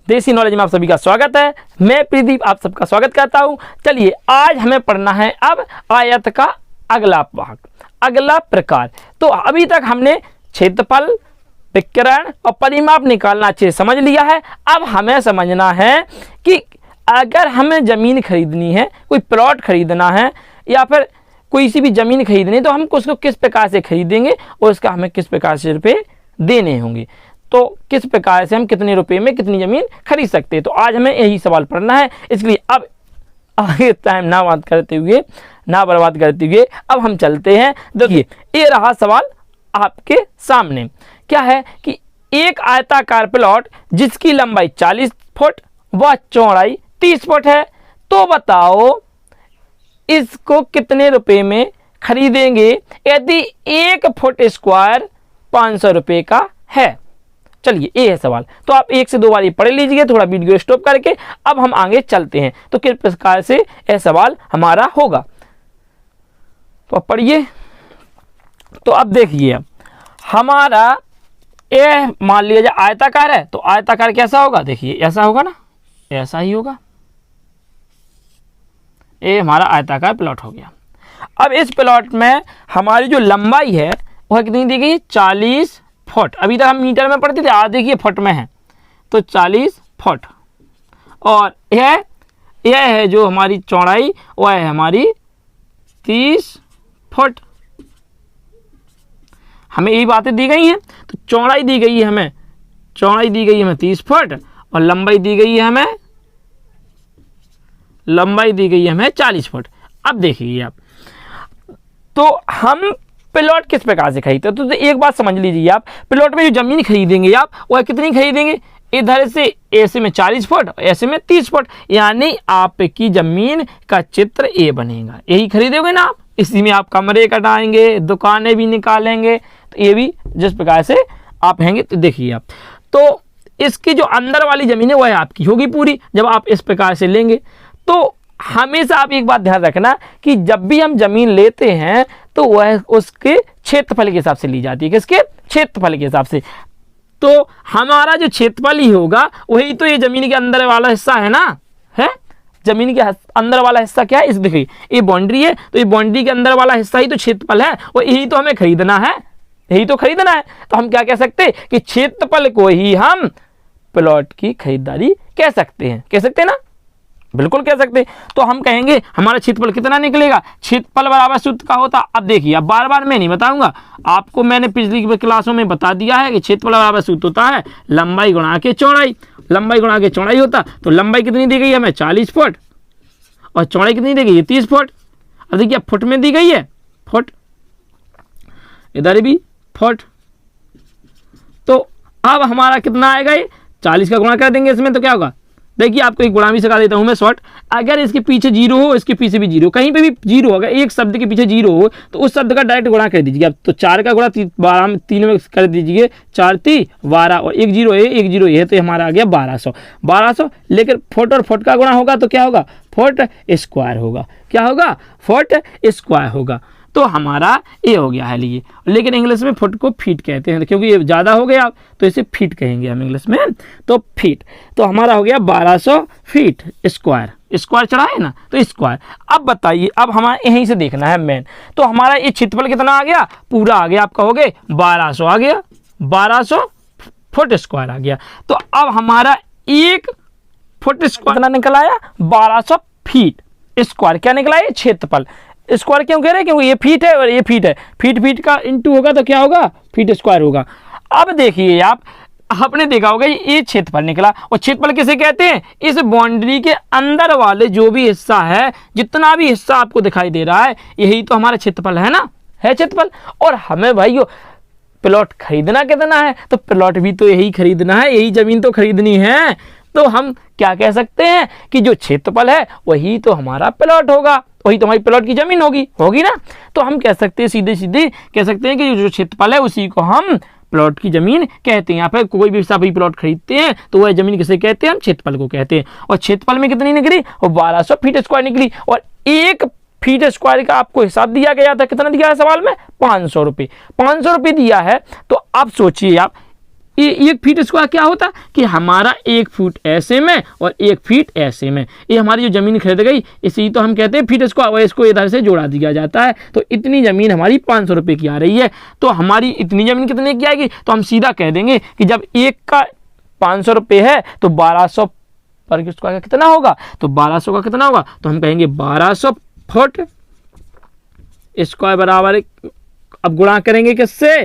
देसी नॉलेज में आप सभी का स्वागत है। मैं प्रदीप आप सबका स्वागत करता हूं। चलिए आज हमें पढ़ना है अब आयत का अगला भाग, अगला प्रकार। तो अभी तक हमने क्षेत्रफल, विकर्ण और परिमाप निकालना अच्छे से समझ लिया है। अब हमें समझना है कि अगर हमें ज़मीन खरीदनी है, कोई प्लॉट खरीदना है या फिर कोई सी भी ज़मीन खरीदनी है, तो हम उसको किस प्रकार से खरीदेंगे और उसका हमें किस प्रकार से रुपये देने होंगे, तो किस प्रकार से हम कितने रुपए में कितनी ज़मीन खरीद सकते हैं। तो आज हमें यही सवाल पढ़ना है। इसलिए अब आगे टाइम ना बर्बाद करते हुए अब हम चलते हैं। देखिए ये रहा सवाल आपके सामने। क्या है कि एक आयताकार प्लॉट जिसकी लंबाई 40 फुट व चौड़ाई 30 फुट है, तो बताओ इसको कितने रुपए में खरीदेंगे यदि 1 फुट स्क्वायर 500 रुपये का है। चलिए ये है सवाल। तो आप 1 से 2 बार ये पढ़ लीजिए, थोड़ा वीडियो स्टॉप करके। अब हम आगे चलते हैं तो किस प्रकार से यह सवाल हमारा होगा, तो आप पढ़िए। तो अब देखिए हमारा यह मान लिया जाए आयताकार है, तो आयताकार कैसा होगा, देखिए ऐसा होगा ना, ऐसा ही होगा। ये हमारा आयताकार प्लॉट हो गया। अब इस प्लॉट में हमारी जो लंबाई है वह कितनी दी गई है, 40 फुट। अभी तक हम मीटर में पढ़ते थे, आज देखिए फुट में है, तो 40 फुट। और यह है जो हमारी चौड़ाई वह है हमारी 30 फुट। हमें यही बातें दी गई हैं। तो चौड़ाई दी गई है हमें, 30 फुट और लंबाई दी गई है हमें 40 फुट। अब देखिए आप, तो हम प्लॉट किस प्रकार से खरीदते हैं, तो एक बात समझ लीजिए आप, प्लॉट में जो जमीन खरीदेंगे आप वह कितनी खरीदेंगे, इधर से ऐसे में 40 फुट और ऐसे में 30 फुट, यानी आपकी जमीन का चित्र ए बनेगा। यही खरीदोगे ना आप, इसी में आप कमरे कटाएंगे, दुकानें भी निकालेंगे, तो ये भी जिस प्रकार से आप हैंगे। तो देखिए आप, तो इसकी जो अंदर वाली जमीन है वह आपकी होगी पूरी जब आप इस प्रकार से लेंगे। तो हमेशा आप एक बात ध्यान रखना कि जब भी हम जमीन लेते हैं तो वह उसके क्षेत्रफल के हिसाब से ली जाती है। किसके, क्षेत्रफल के हिसाब से। तो हमारा जो क्षेत्रफल ही होगा वही तो ये जमीन के अंदर वाला हिस्सा है ना, है जमीन के अंदर वाला हिस्सा क्या है, इस देखिए ये बाउंड्री है, तो ये बाउंड्री के अंदर वाला हिस्सा ही तो क्षेत्रफल है, और यही तो हमें खरीदना है, तो हम क्या कह सकते हैं कि क्षेत्रफल को ही हम प्लॉट की खरीदारी कह सकते हैं ना, बिल्कुल कह सकते हैं। तो हम कहेंगे हमारा क्षेत्रफल कितना निकलेगा, क्षेत्रफल बराबर सूत्र का होता। अब देखिए, अब बार बार मैं नहीं बताऊंगा आपको, मैंने पिछली क्लासों में बता दिया है कि क्षेत्रफल बराबर सूत्र होता है लंबाई गुणा के चौड़ाई, होता। तो लंबाई कितनी दी गई है हमें, 40 फुट, और चौड़ाई कितनी दी गई है, 30 फुट। अब देखिए फुट में दी गई है, फुट, इधर भी फुट। तो अब हमारा कितना आएगा, ये 40 का गुणा कर देंगे इसमें, तो क्या होगा, देखिए आपको एक गुणा भी सिखा देता हूं मैं शॉर्ट। अगर इसके पीछे 0 हो, इसके पीछे भी 0, कहीं पे भी 0 होगा, एक शब्द के पीछे 0 हो तो उस शब्द का डायरेक्ट गुणा कर दीजिए। अब तो 4 का गुणा 12 में 3 में कर दीजिए, 4 3 12 और एक 0 है, तो हमारा आ गया 1200। लेकिन फुट और फुट का गुणा होगा तो क्या होगा, फुट स्क्वायर होगा। क्या होगा, फुट स्क्वायर होगा। तो हमारा ये हो गया है लिए, लेकिन इंग्लिश में फुट को फीट कहते हैं, क्योंकि ये ज़्यादा हो गया तो इसे फीट कहेंगे हम इंग्लिश में, तो फीट। तो हमारा हो गया 1200 फीट स्क्वायर चढ़ा है ना, तो स्क्वायर। अब बताइए, अब हमारा यहीं से देखना है मेन, तो हमारा ये क्षेत्रफल कितना आ गया, पूरा आ गया आपका, हो गया 1200 आ गया, 1200 फुट स्क्वायर आ गया। तो अब हमारा 1 फुट स्क्वायर कितना निकल आया, 1200 फीट स्क्वायर। क्या निकला है, क्षेत्रफल। स्क्वायर क्यों कह रहे हैं, क्योंकि ये फीट है और ये फीट है, फीट का इंटू होगा तो क्या होगा, फीट स्क्वायर होगा। अब देखिए आप, आपने देखा होगा ये क्षेत्रफल निकला, और क्षेत्रफल किसे कहते हैं, इस बाउंड्री के अंदर वाले जो भी हिस्सा है, जितना भी हिस्सा आपको दिखाई दे रहा है, यही तो हमारा क्षेत्रफल है ना, है क्षेत्रफल। और हमें भाइयों प्लॉट खरीदना कितना है, तो प्लॉट भी तो यही खरीदना है, यही जमीन तो खरीदनी है। तो हम क्या कह सकते हैं कि जो क्षेत्रफल है वही तो हमारा प्लॉट होगा, वही तो हमारी प्लॉट की जमीन होगी ना। तो हम कह सकते हैं, सीधे कह सकते हैं कि जो क्षेत्रफल है उसी को हम प्लॉट की जमीन कहते हैं। यहाँ पर कोई भी सभी प्लॉट खरीदते हैं तो वह जमीन किसे कहते हैं, हम क्षेत्रफल को कहते हैं। और क्षेत्रफल में कितनी निकली, और 1200 फीट स्क्वायर निकली। और 1 फीट स्क्वायर का आपको हिसाब दिया गया था, कितना दिया है सवाल में, 500 रुपये दिया है। तो अब सोचिए आप, ये 1 फीट स्क्वायर क्या होता कि हमारा 1 फुट ऐसे में और 1 फीट ऐसे में, ये हमारी जो ज़मीन खरीद गई इसी तो हम कहते हैं फीट स्क्वायर, और इसको इधर से जोड़ा दिया जाता है। तो इतनी ज़मीन हमारी 500 रुपये की आ रही है। तो हमारी इतनी ज़मीन कितने की आएगी, तो हम सीधा कह देंगे कि जब एक का 500 रुपये है तो 1200 पर स्क्वायर का कितना होगा, तो 1200 का कितना होगा, तो हम कहेंगे 1200 फुट स्क्वायर बराबर, अब गुणा करेंगे किससे,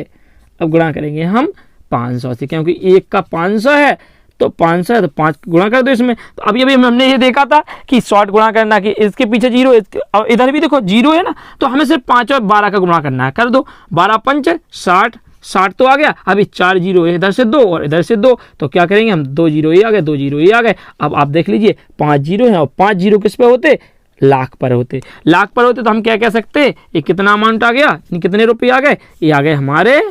अब गुणा करेंगे हम 500 से, क्योंकि एक का 500 है तो 500 है तो 5 गुणा कर दो इसमें। तो अभी अभी हमने ये देखा था कि शॉर्ट गुणा करना, कि इसके पीछे 0, और इधर भी देखो 0 है ना, तो हमें सिर्फ 5 और 12 का गुणा करना है, कर दो, 12 पंच 60, 60 तो आ गया, अभी 4 जीरो इधर से 2 और इधर से 2, तो क्या करेंगे हम, 2 जीरो ये आ गए, 2 जीरो ये आ गए। अब आप देख लीजिए 5 जीरो हैं और 5 जीरो किस पे होते, लाख पर होते, लाख पर होते, तो हम क्या कह सकते, ये कितना अमाउंट आ गया, कितने रुपये आ गए, ये आ गए हमारे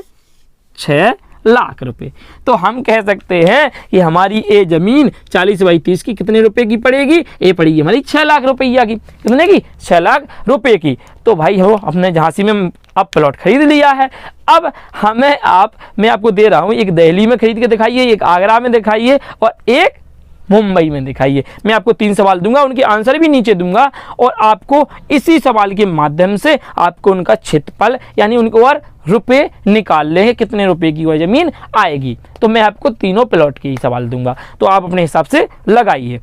6 लाख रुपए। तो हम कह सकते हैं कि हमारी ये जमीन 40/30 की कितने रुपए की पड़ेगी, ये पड़ेगी हमारी 6 लाख रुपया की, कितने की, 6 लाख रुपए की। तो भाई हो हमने झांसी में अब प्लॉट खरीद लिया है। अब मैं आपको दे रहा हूँ, एक दिल्ली में खरीद के दिखाइए, एक आगरा में दिखाइए और एक मुंबई में दिखाइए। मैं आपको 3 सवाल दूंगा, उनके आंसर भी नीचे दूंगा और आपको इसी सवाल के माध्यम से आपको उनका क्षेत्रफल यानी उनको और रुपए निकालने हैं, कितने रुपए की वह जमीन आएगी। तो मैं आपको तीनों प्लॉट के ही सवाल दूंगा, तो आप अपने हिसाब से लगाइए।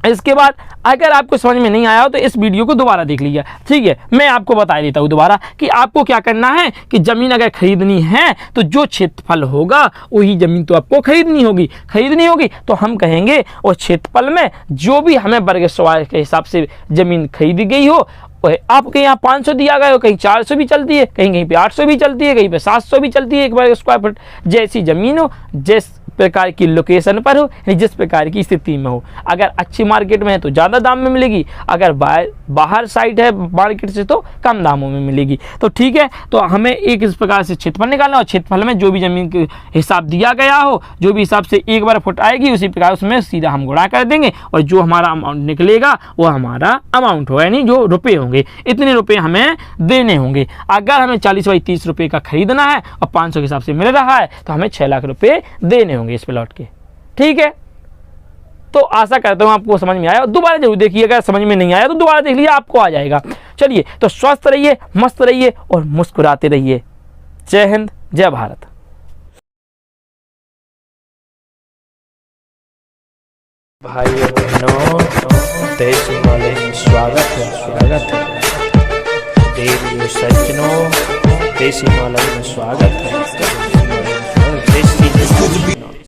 इसके बाद अगर आपको समझ में नहीं आया हो तो इस वीडियो को दोबारा देख लीजिए, ठीक है। मैं आपको बता देता हूँ दोबारा कि आपको क्या करना है कि ज़मीन अगर खरीदनी है तो जो क्षेत्रफल होगा वही ज़मीन तो आपको खरीदनी होगी। तो हम कहेंगे और क्षेत्रफल में जो भी हमें वर्ग स्क्वायर के हिसाब से ज़मीन खरीदी गई हो, आपके यहाँ 500 दिया गया हो, कहीं 400 भी चलती है, कहीं पे 800 भी चलती है, कहीं पे 700 भी चलती है एक वर्ग स्क्वायर फुट। जैसी ज़मीन हो, जिस प्रकार की लोकेशन पर हो, जिस प्रकार की स्थिति में हो, अगर अच्छी मार्केट में है तो ज़्यादा दाम में मिलेगी, अगर बाहर साइड है मार्केट से तो कम दामों में मिलेगी। तो ठीक है, तो हमें एक इस प्रकार से क्षेत्रफल निकालना और क्षेत्रफल में जो भी ज़मीन के हिसाब दिया गया हो, जो भी हिसाब से 1 वर्ग फुट आएगी उसी प्रकार उसमें सीधा हम गुणा कर देंगे और जो हमारा अमाउंट निकलेगा वो हमारा अमाउंट होगा, यानी जो रुपये होंगे इतने रुपये हमें देने होंगे। अगर हमें 40/30 रुपये का खरीदना है और 500 के हिसाब से मिल रहा है तो हमें 6 लाख रुपये देने होंगे इस प्लॉट के, ठीक है। तो आशा करता हूं आपको समझ में आया, और दोबारा जरूर देखिए, अगर समझ में नहीं आया तो दोबारा देख लीजिए, आपको आ जाएगा। चलिए, तो स्वस्थ रहिए, मस्त रहिए और मुस्कुराते रहिए। जय हिंद, जय भारत। भाइयों बहनों, देश वाले में स्वागत है। देवियों सज्जनों, देसी मालय में स्वागत है। देसी